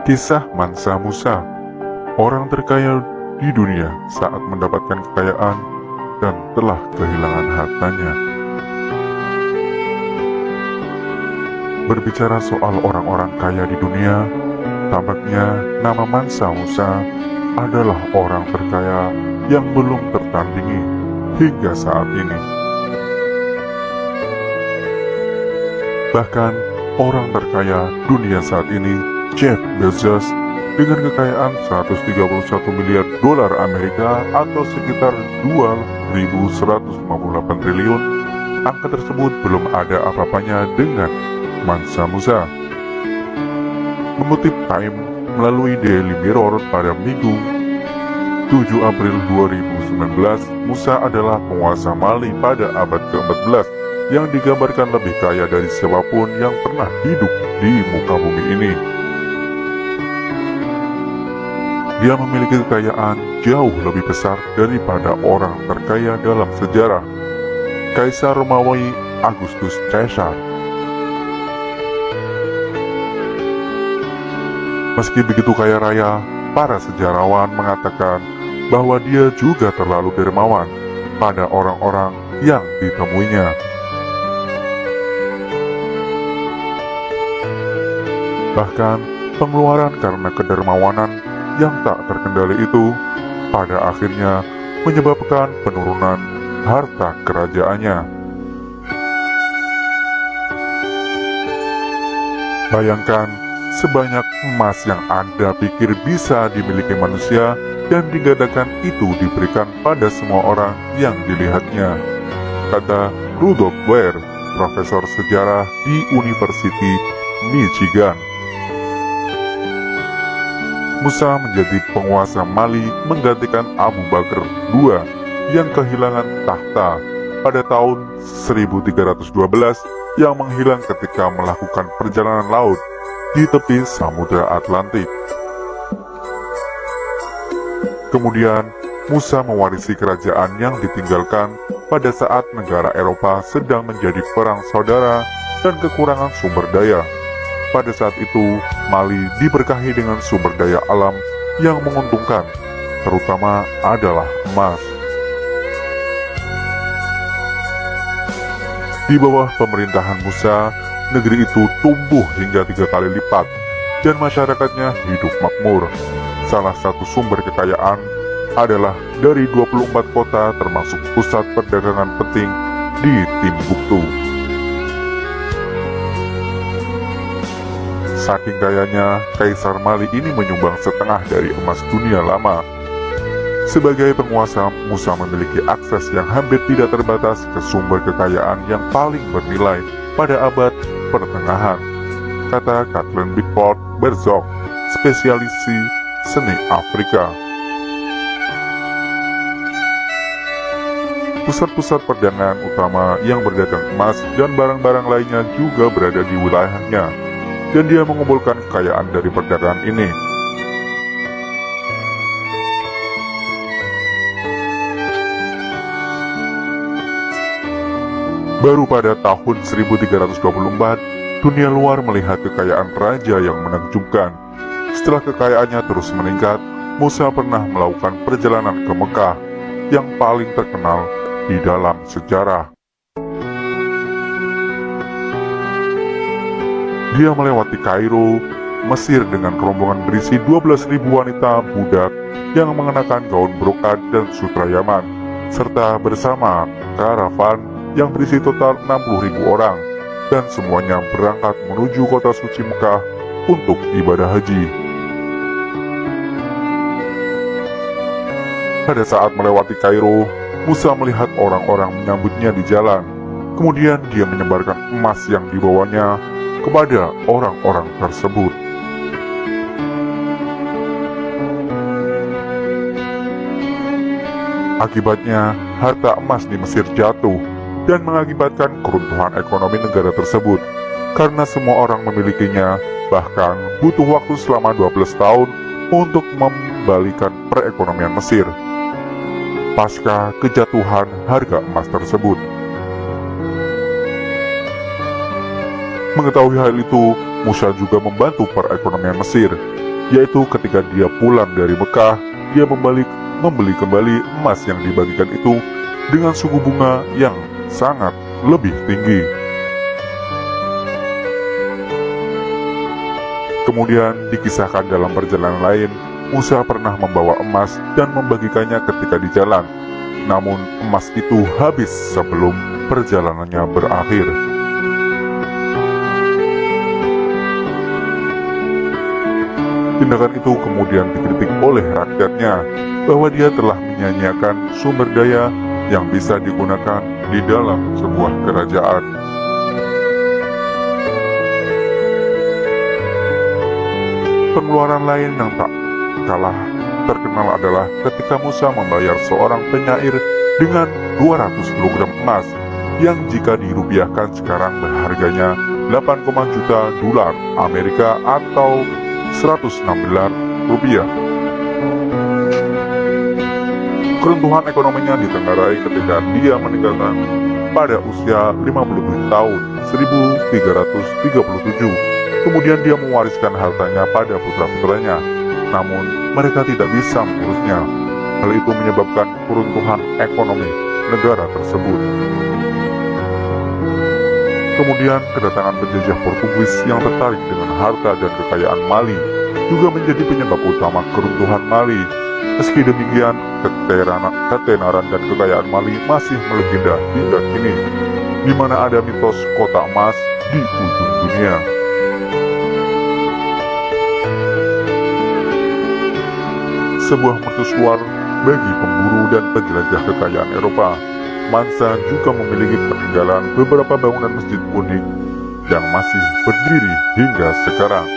Kisah Mansa Musa, orang terkaya di dunia saat mendapatkan kekayaan dan telah kehilangan hartanya. Berbicara soal orang-orang kaya di dunia, tampaknya nama Mansa Musa adalah orang terkaya yang belum tertandingi hingga saat ini. Bahkan orang terkaya dunia saat ini, Jeff Bezos, dengan kekayaan 131 miliar dolar Amerika atau sekitar 2.158 triliun, angka tersebut belum ada apa-apanya dengan Mansa Musa. Mengutip Time melalui Daily Mirror pada Minggu 7 April 2019, Musa adalah penguasa Mali pada abad ke-14 yang digambarkan lebih kaya dari siapapun yang pernah hidup di muka bumi ini. Dia memiliki kekayaan jauh lebih besar daripada orang terkaya dalam sejarah, Kaisar Romawi Augustus Caesar. Meski begitu kaya raya, para sejarawan mengatakan bahwa dia juga terlalu dermawan pada orang-orang yang ditemuinya. Bahkan pengeluaran karena kedermawanan yang tak terkendali itu pada akhirnya menyebabkan penurunan harta kerajaannya. Bayangkan sebanyak emas yang Anda pikir bisa dimiliki manusia dan digadangkan itu diberikan pada semua orang yang dilihatnya, kata Rudolf Weir, profesor sejarah di University Michigan. Musa menjadi penguasa Mali menggantikan Abu Bakar II yang kehilangan tahta pada tahun 1312 yang menghilang ketika melakukan perjalanan laut di tepi Samudra Atlantik. Kemudian Musa mewarisi kerajaan yang ditinggalkan pada saat negara Eropa sedang menjadi perang saudara dan kekurangan sumber daya. Pada saat itu, Mali diberkahi dengan sumber daya alam yang menguntungkan, terutama adalah emas. Di bawah pemerintahan Musa, negeri itu tumbuh hingga 3 kali lipat, dan masyarakatnya hidup makmur. Salah satu sumber kekayaan adalah dari 24 kota termasuk pusat perdagangan penting di Timbuktu. Saking kayanya, Kaisar Mali ini menyumbang setengah dari emas dunia lama. Sebagai penguasa, Musa memiliki akses yang hampir tidak terbatas ke sumber kekayaan yang paling bernilai pada abad pertengahan, kata Kathleen Bickford Berzog, spesialisi seni Afrika. Pusat-pusat perdagangan utama yang berdagang emas dan barang-barang lainnya juga berada di wilayahnya, dan dia mengumpulkan kekayaan dari perdagangan ini. Baru pada tahun 1324, dunia luar melihat kekayaan raja yang menakjubkan. Setelah kekayaannya terus meningkat, Musa pernah melakukan perjalanan ke Mekah yang paling terkenal di dalam sejarah. Dia melewati Kairo, Mesir dengan rombongan berisi 12.000 wanita budak yang mengenakan gaun brokat dan sutra Yaman, serta bersama karavan yang berisi total 60.000 orang, dan semuanya berangkat menuju kota suci Mekah untuk ibadah haji. Pada saat melewati Kairo, Musa melihat orang-orang menyambutnya di jalan. Kemudian dia menyebarkan emas yang dibawanya kepada orang-orang tersebut. Akibatnya, harta emas di Mesir jatuh dan mengakibatkan keruntuhan ekonomi negara tersebut. Karena semua orang memilikinya, bahkan butuh waktu selama 12 tahun untuk membalikan perekonomian Mesir pasca kejatuhan harga emas tersebut. Mengetahui hal itu, Musa juga membantu perekonomian Mesir, yaitu ketika dia pulang dari Mekah, dia membeli kembali emas yang dibagikan itu dengan suku bunga yang sangat lebih tinggi. Kemudian dikisahkan dalam perjalanan lain, Musa pernah membawa emas dan membagikannya ketika di jalan. Namun emas itu habis sebelum perjalanannya berakhir. Tindakan itu kemudian dikritik oleh rakyatnya bahwa dia telah menyia-nyiakan sumber daya yang bisa digunakan di dalam sebuah kerajaan. Pengeluaran lain yang tak kalah terkenal adalah ketika Musa membayar seorang penyair dengan 200 kg emas yang jika dirupiahkan sekarang berharganya 8, juta dolar Amerika atau 106 miliar rupiah. Keruntuhan ekonominya ditenggarai ketika dia meninggalkan pada usia 57 tahun 1337. Kemudian dia mewariskan hartanya pada putra-putranya, namun mereka tidak bisa mengurusnya. Hal itu menyebabkan keruntuhan ekonomi negara tersebut. Kemudian kedatangan penjajah Portugis yang tertarik dengan harta dan kekayaan Mali juga menjadi penyebab utama keruntuhan Mali. Meski demikian, ketenaran dan kekayaan Mali masih melegenda hingga kini, di mana ada mitos kota emas di ujung dunia. Sebuah mercusuar bagi pemburu dan penjelajah kekayaan Eropa. Mansa juga memiliki peninggalan beberapa bangunan masjid unik yang masih berdiri hingga sekarang.